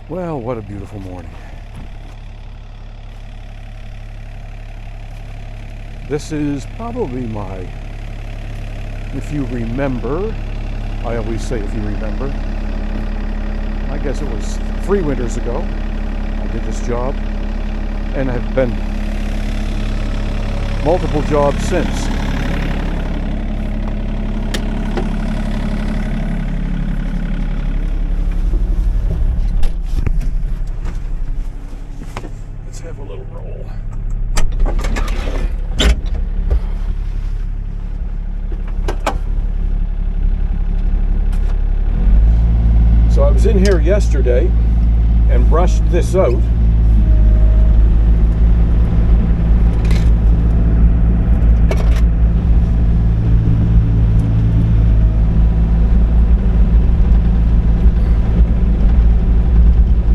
Well, what a beautiful morning. This is probably if you remember, I always say if you remember, I guess it was 3 winters ago, I did this job, and have been multiple jobs since. Let's have a little roll. So I was in here yesterday and brushed this out.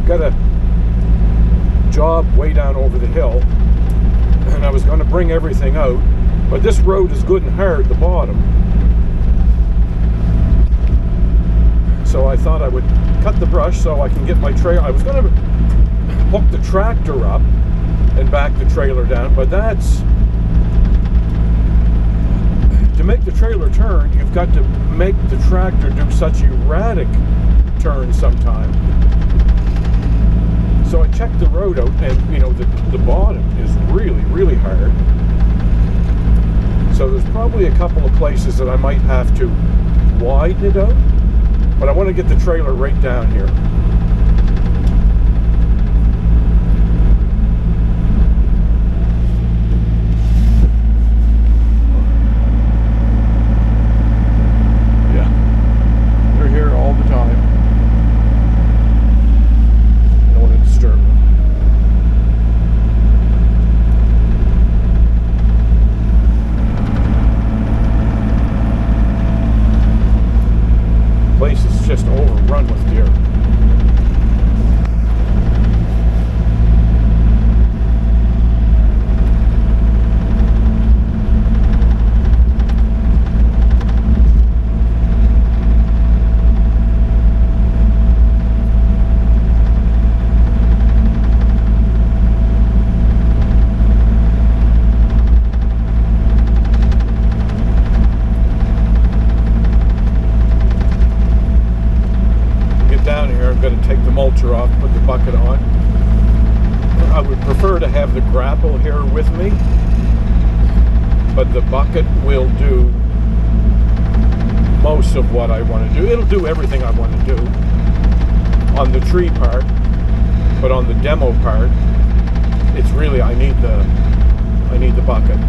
Got a job way down over the hill, and I was going to bring everything out, but this road is good and hard at the bottom. So I thought I would cut the brush so I can get my trailer. I was going to hook the tractor up and back the trailer down, but that's to make the trailer turn, you've got to make the tractor do such erratic turns sometimes. So I checked the road out, and the bottom is really, really hard. So there's probably a couple of places that I might have to widen it out, but I want to get the trailer right down here. Yeah, they're here all the time. Place is just overrun with deer. Down here, I'm going to take the mulcher off, put the bucket on. I would prefer to have the grapple here with me, but the bucket will do most of what I want to do. It'll do everything I want to do on the tree part, but on the demo part, it's really I need the bucket.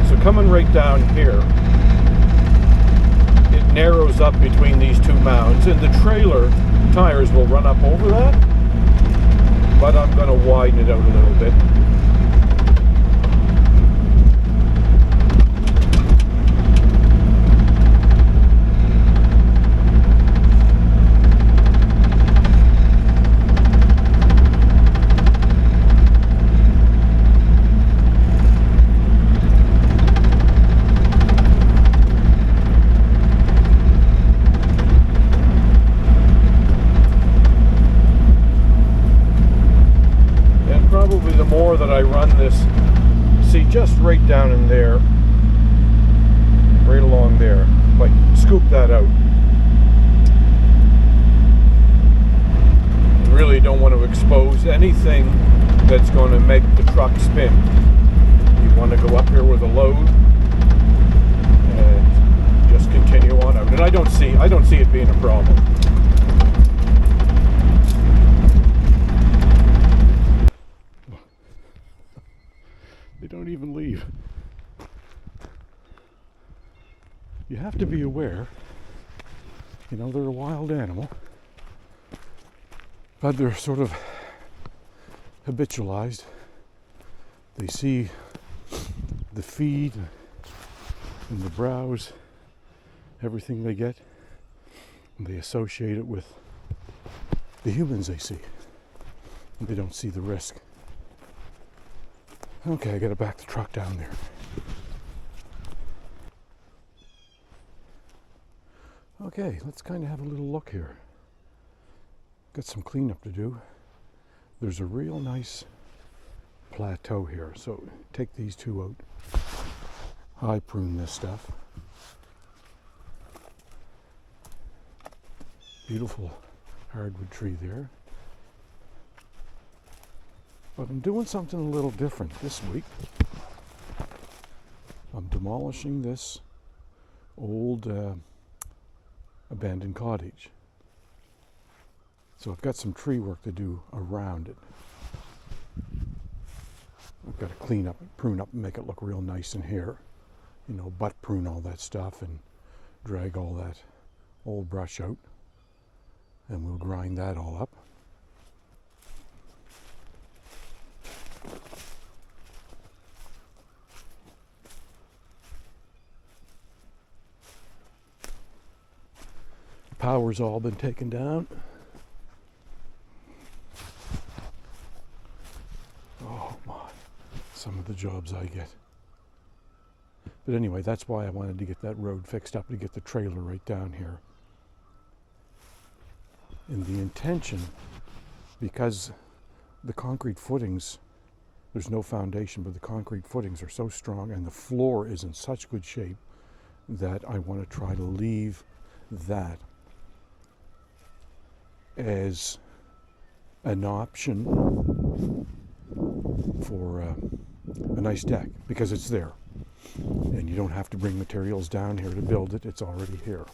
So coming right down here, narrows up between these two mounds, and the trailer tires will run up over that, but I'm going to widen it out a little bit. The more that I run this, see, just right down in there, right along there, like scoop that out. Really don't want to expose anything that's going to make the truck spin. You want to go up here with a load and just continue on out. And I don't see it being a problem. They don't even leave. You have to be aware, they're a wild animal, but they're sort of habitualized. They see the feed and the browse, everything they get, and they associate it with the humans they see. And they don't see the risk. Okay, I gotta back the truck down there. Okay, let's kind of have a little look here. got some cleanup to do. There's a real nice plateau here, so take these two out. High prune this stuff. Beautiful hardwood tree there. But I'm doing something a little different this week. I'm demolishing this old abandoned cottage. So I've got some tree work to do around it. I've got to clean up, prune up, and make it look real nice in here. You know, butt prune all that stuff and drag all that old brush out. And we'll grind that all up. Power's all been taken down. Oh my, some of the jobs I get. But anyway, that's why I wanted to get that road fixed up, to get the trailer right down here. And the intention, because the concrete footings, there's no foundation, but the concrete footings are so strong and the floor is in such good shape that I want to try to leave that as an option for a nice deck, because it's there. And you don't have to bring materials down here to build it, it's already here.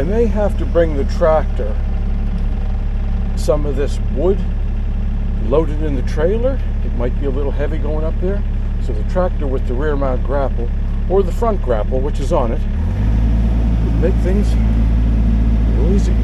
may have to bring the tractor some of this wood loaded in the trailer. It might be a little heavy going up there. So the tractor with the rear mount grapple, or the front grapple, which is on it, would make things real easy.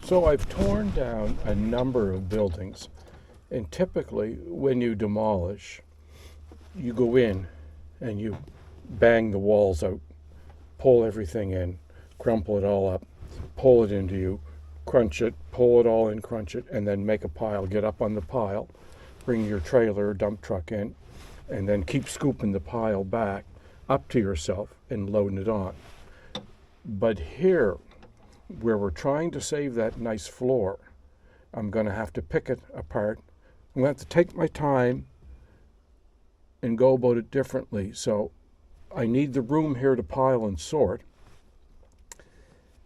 So I've torn down a number of buildings, and typically when you demolish, you go in and you bang the walls out, pull everything in, crumple it all up, pull it into you, crunch it, pull it all in, crunch it, and then make a pile. Get up on the pile, bring your trailer or dump truck in, and then keep scooping the pile back up to yourself and loading it on. But here, where we're trying to save that nice floor, I'm going to have to pick it apart. I'm going to have to take my time and go about it differently. So I need the room here to pile and sort.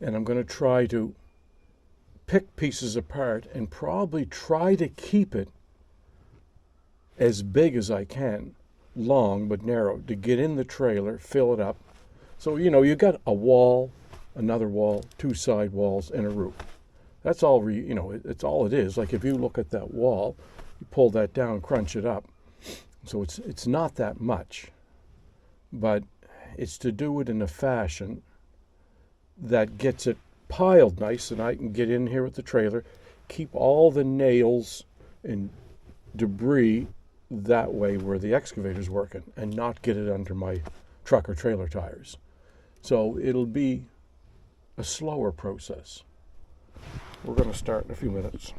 And I'm going to try to pick pieces apart and probably try to keep it as big as I can, long but narrow, to get in the trailer, fill it up. So, you got a wall, another wall, two side walls, and a roof. That's all, it's all it is. Like if you look at that wall, you pull that down, crunch it up. So it's not that much, but it's to do it in a fashion that gets it piled nice, and I can get in here with the trailer, keep all the nails and debris that way where the excavator's working, and not get it under my truck or trailer tires. So it'll be a slower process. We're going to start in a few minutes.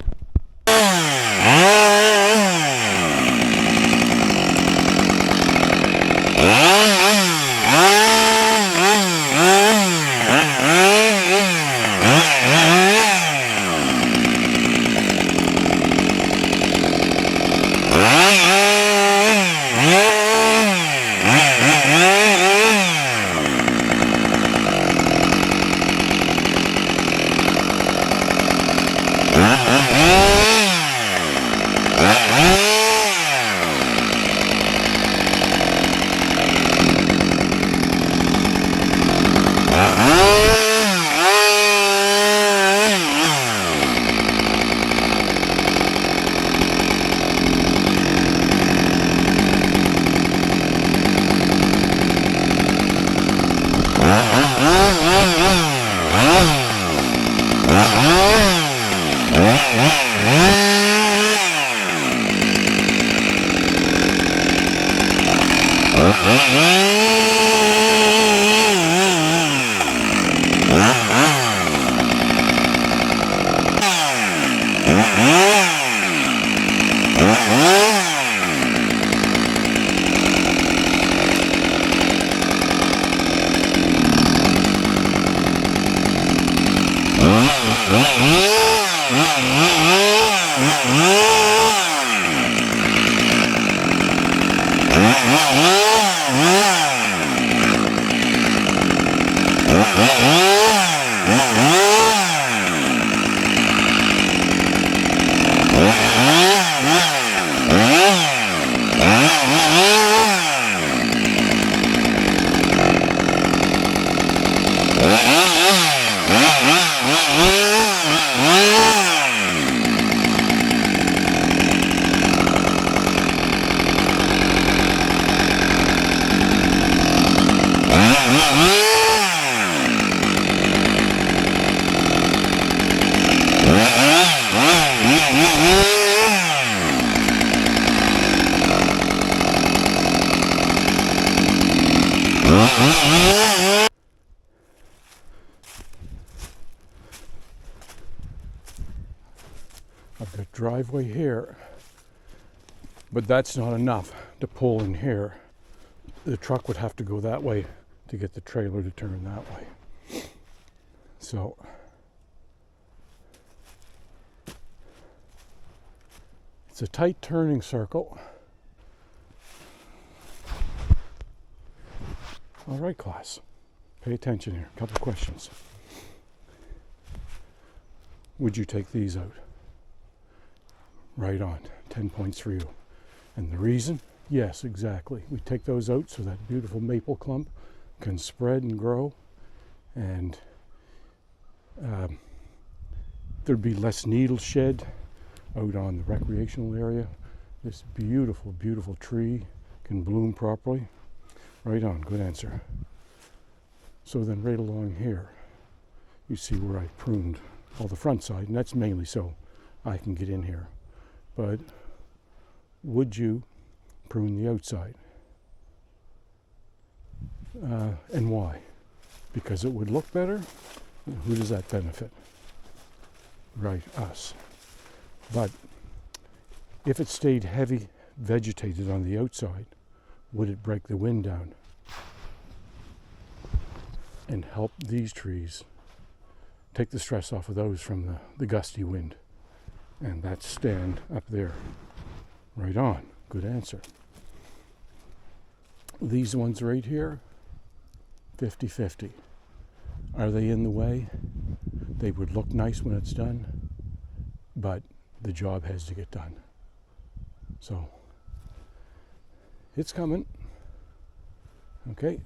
I've got driveway here, but that's not enough to pull in here. The truck would have to go that way to get the trailer to turn that way. So it's a tight turning circle. All right, class, pay attention here. A couple questions. Would you take these out? Right on, 10 points for you. And the reason? Yes, exactly. We take those out so that beautiful maple clump can spread and grow, and there'd be less needle shed out on the recreational area. This beautiful, beautiful tree can bloom properly. Right on, good answer. So then right along here, you see where I pruned all the front side, and that's mainly so I can get in here. But would you prune the outside? And why? Because it would look better? Who does that benefit? Right, us. But if it stayed heavy vegetated on the outside, would it break the wind down and help these trees take the stress off of those from the gusty wind? And that stand up there. Right on, good answer. These ones right here, 50-50. Are they in the way? They would look nice when it's done, but the job has to get done. So it's coming. Okay,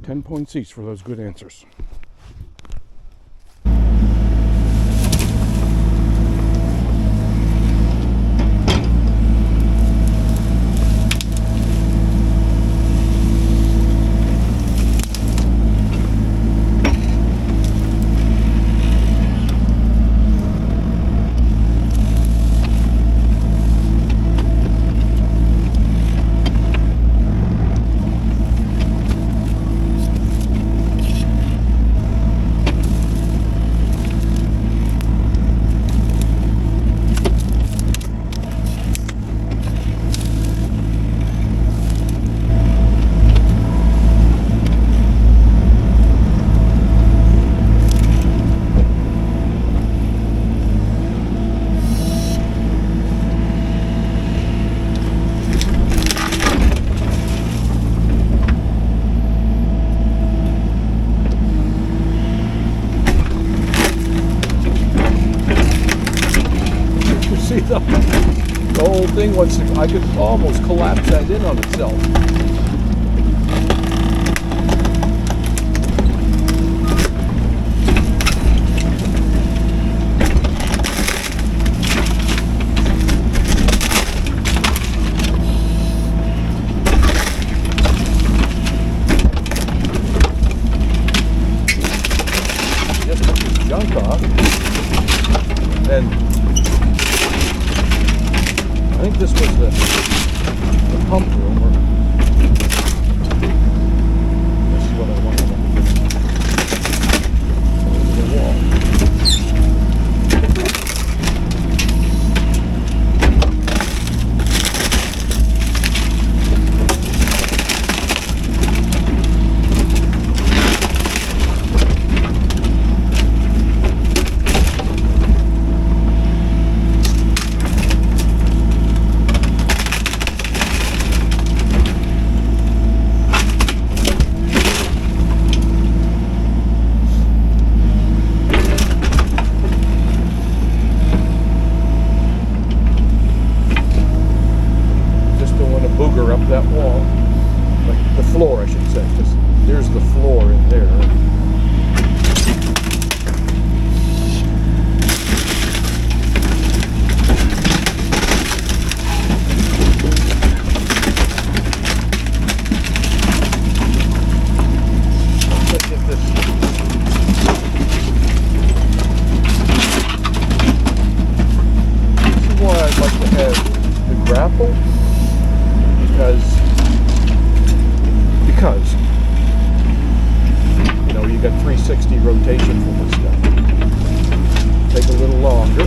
10 points each for those good answers. The whole thing was, I could almost collapse that in on itself. Just took this junk off, and I think this was the pump room, or floor in there. Let's get this. This is why I'd like to have the grapple, because you know, you got 360 rotation for this stuff. Take a little longer,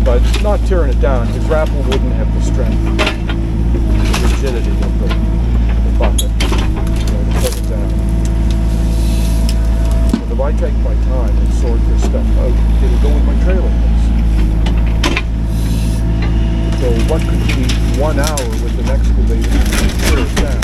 but not tearing it down. The grapple wouldn't have the strength, the rigidity of the bucket, you know, to put it down. But if I take my time and sort this stuff out, it'll go in my trailer case. So what could be 1 hour with an excavator to tear it down?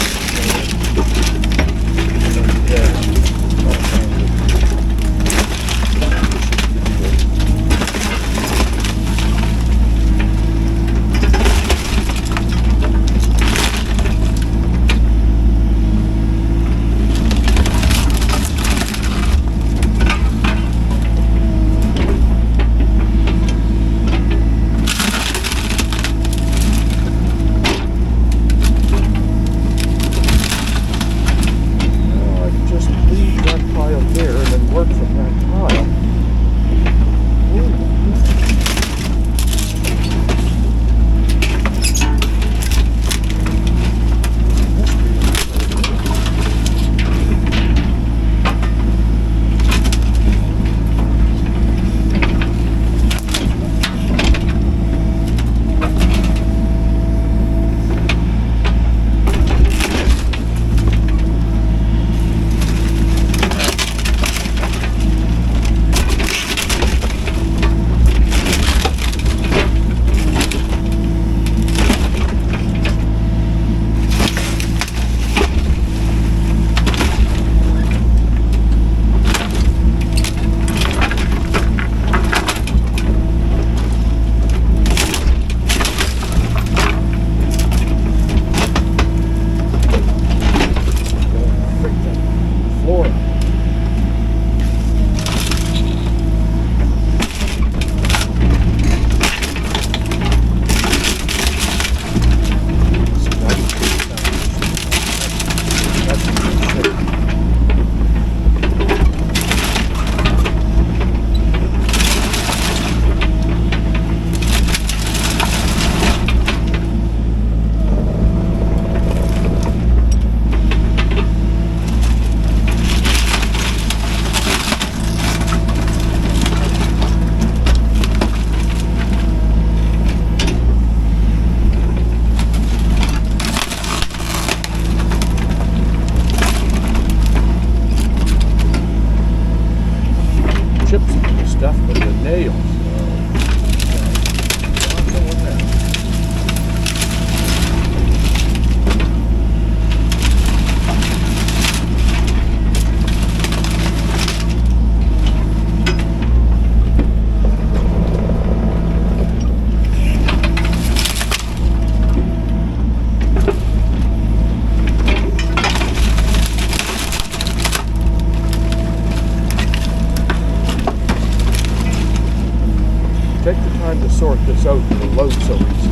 To sort this out for the load so easy.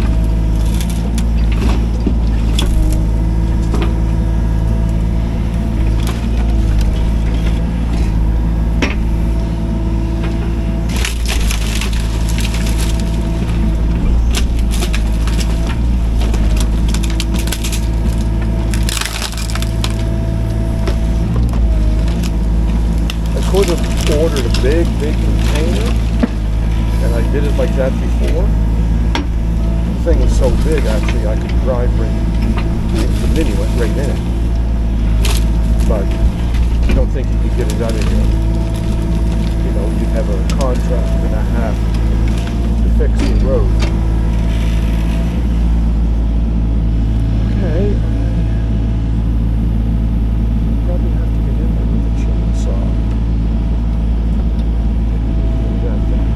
I could have ordered a big container, and I did it like that before. The thing was so big, actually, I could drive right, the Mini went right in it. But I don't think you could get it out of here. You know, you'd have a contract and a half to fix the road. Okay. Probably have to get in there with a chainsaw. Get that done.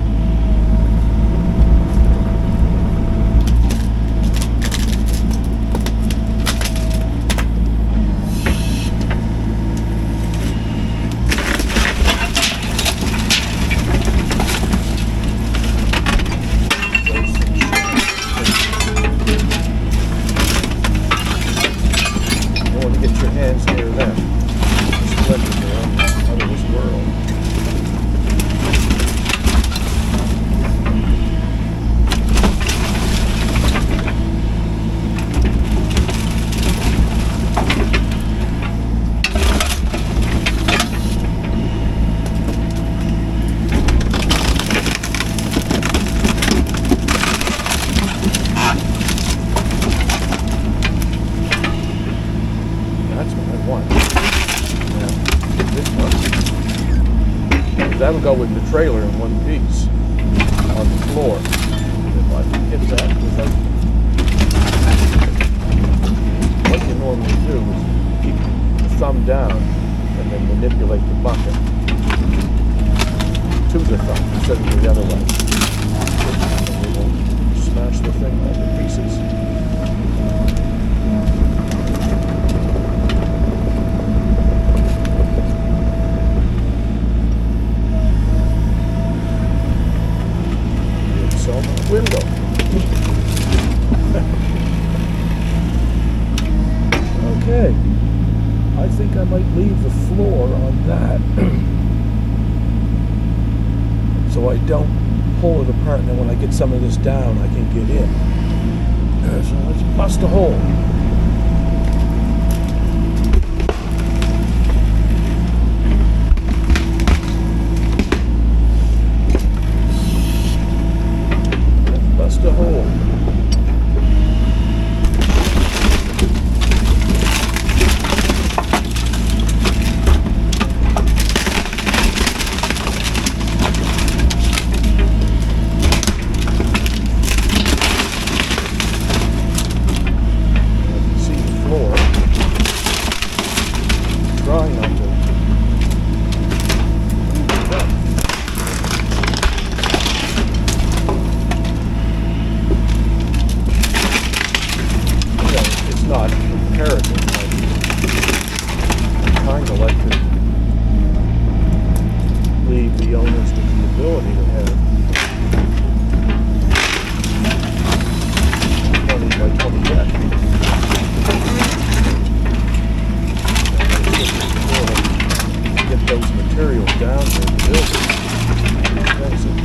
that'll go with the trailer in one piece on the floor. If I can get that without... What you normally do is keep the thumb down and then manipulate the bucket to the thumb instead of the other way. And we will smash the thing all to pieces. Window. Okay, I think I might leave the floor on that so I don't pull it apart, and then when I get some of this down I can get in. So let's bust a hole. The hole. See the floor. Trying not to move it up. Not imperative, but I'm trying to let them leave the owners with the ability to have 20 by 20 deck. Get those materials down there to build it. Expensive.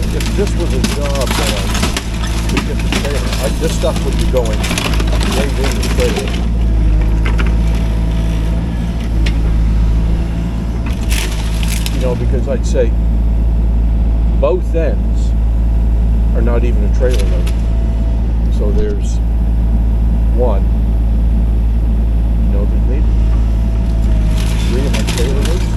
If this was a job that I could get the trailer, this stuff would be going right in the trailer. You know, because I'd say both ends are not even a trailer load. So there's one. You know, there's maybe 3 of my trailer loads.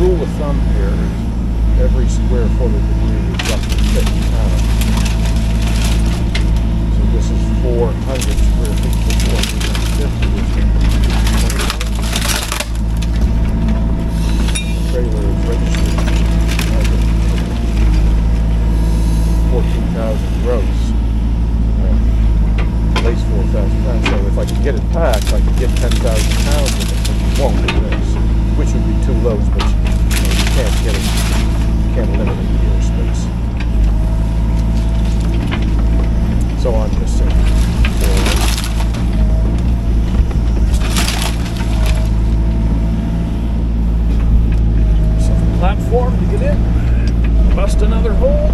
Rule of thumb here is every square foot of debris is roughly 50 pounds. So this is 400 square feet for 450. The trailer is registered as 14,000 gross. Lays 4,000 pounds. So if I could get it packed, I could get 10,000 pounds of it, but you won't do this, which would be 2 loads, but you can't get it, you can't eliminate the airspace. So I'm just saying, some platform to get in, bust another hole.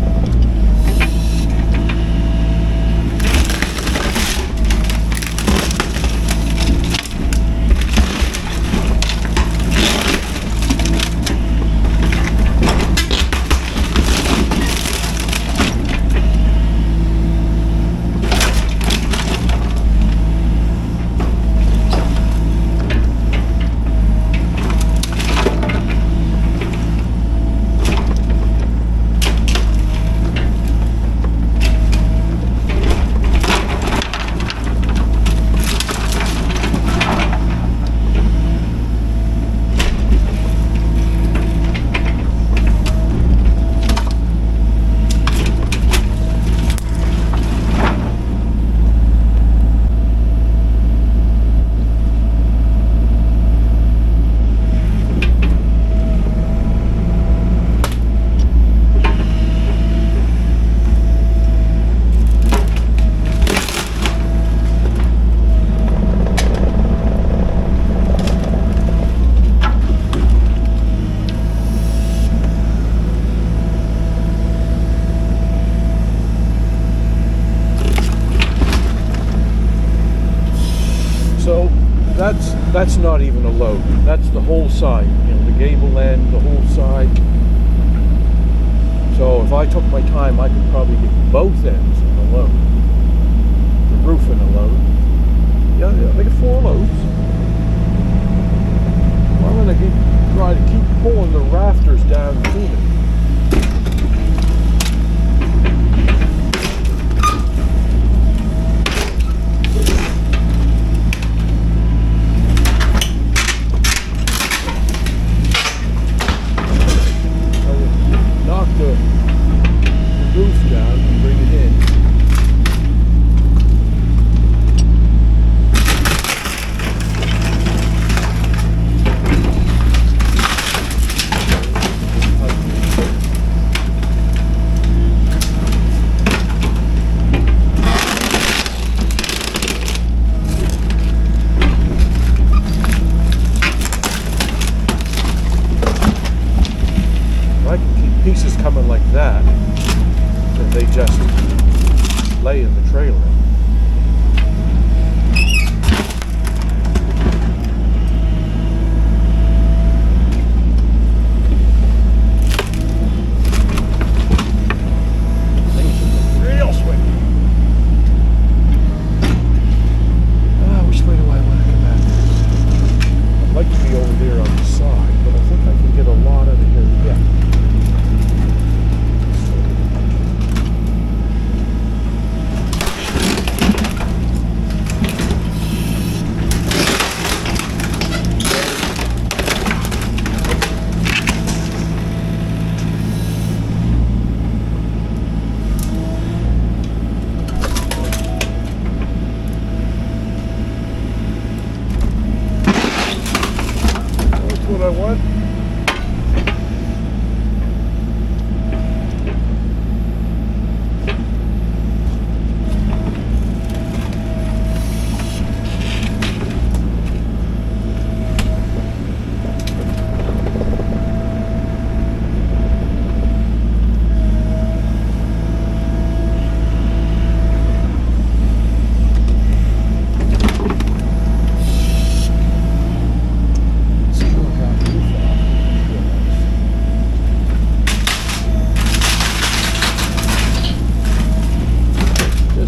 That's not even a load. That's the whole side. You know, the gable end, the whole side. So if I took my time, I could probably get both ends in a load. The roof in a load. Yeah, I get 4 loads. I'm gonna try to keep pulling the rafters down to me. Knock the roof down and bring it in. Pieces coming like that, and they just lay in the trailer. Things are real sweet. Which way do I want to come at this? I'd like to be over there on the side, but I think I can get a lot out of here. Yeah. What I want.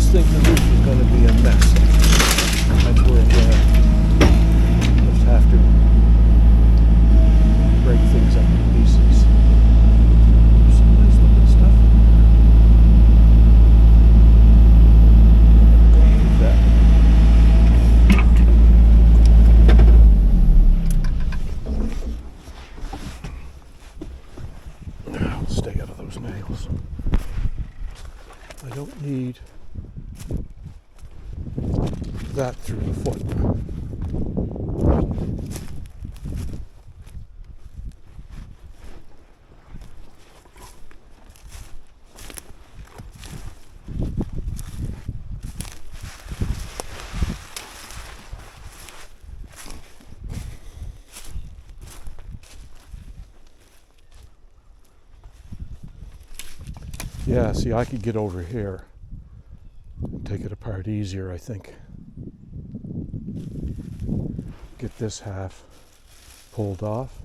Think the roof is going to be a mess. That's where I'm going to just have to break things up in pieces. There's some nice looking stuff in there. I'm going to leave that. I'll stay out of those nails. I don't need that through the foot. Yeah, see, I could get over here and take it apart easier, I think. Get this half pulled off,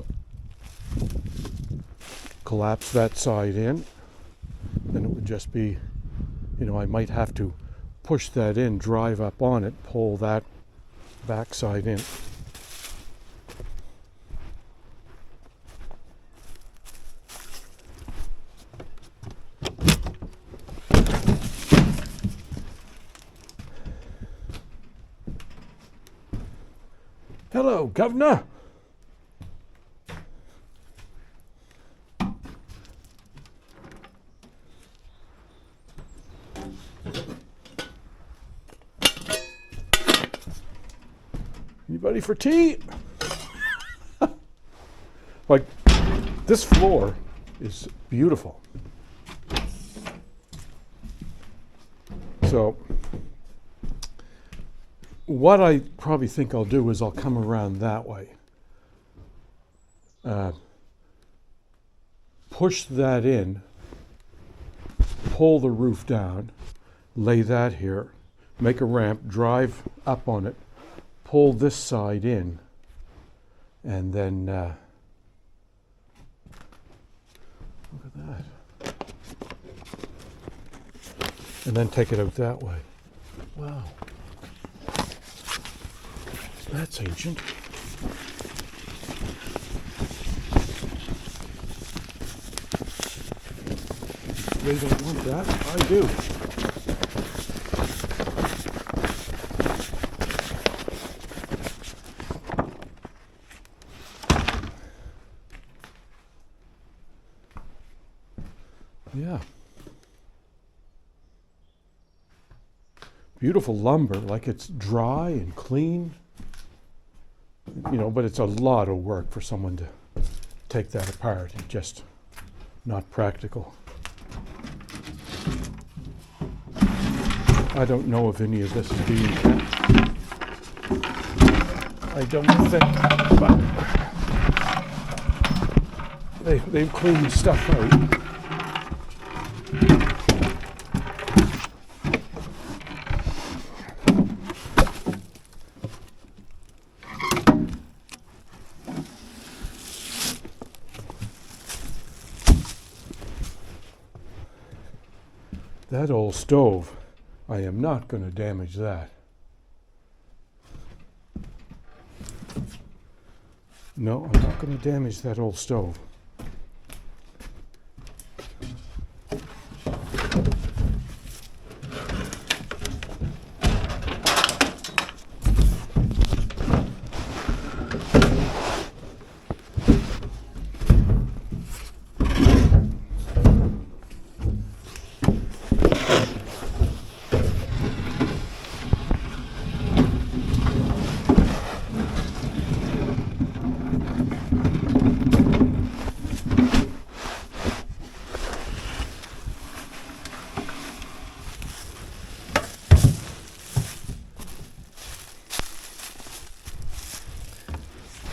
collapse that side in, then it would just be, you know, I might have to push that in, drive up on it, pull that back side in. Hello, Governor. Anybody for tea? Like, this floor is beautiful. So, what I probably think I'll do is I'll come around that way. Push that in, pull the roof down, lay that here, make a ramp, drive up on it, pull this side in, and then look at that. And then take it out that way. Wow. That's ancient. They don't want that. I do. Yeah. Beautiful lumber, like it's dry and clean. You know, but it's a lot of work for someone to take that apart. It's just not practical. I don't know if any of this is being kept. I don't think, but they've cleaned stuff out. That old stove, I am not going to damage that. No, I'm not going to damage that old stove.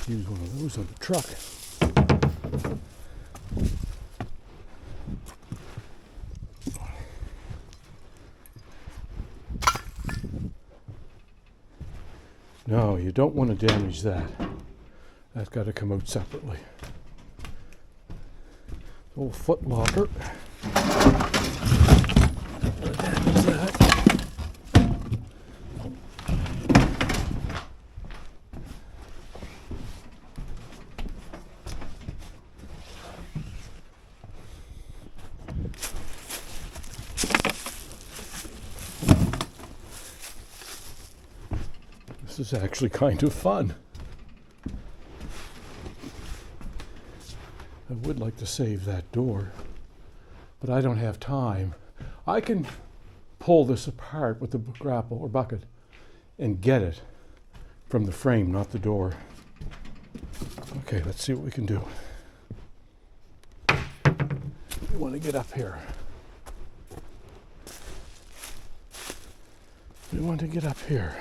Use one of those on the truck. No, you don't want to damage that. That's got to come out separately. Old foot locker. Damage that. This is actually kind of fun. I would like to save that door, but I don't have time. I can pull this apart with the grapple or bucket and get it from the frame, not the door. Okay, let's see what we can do. We want to get up here. We want to get up here.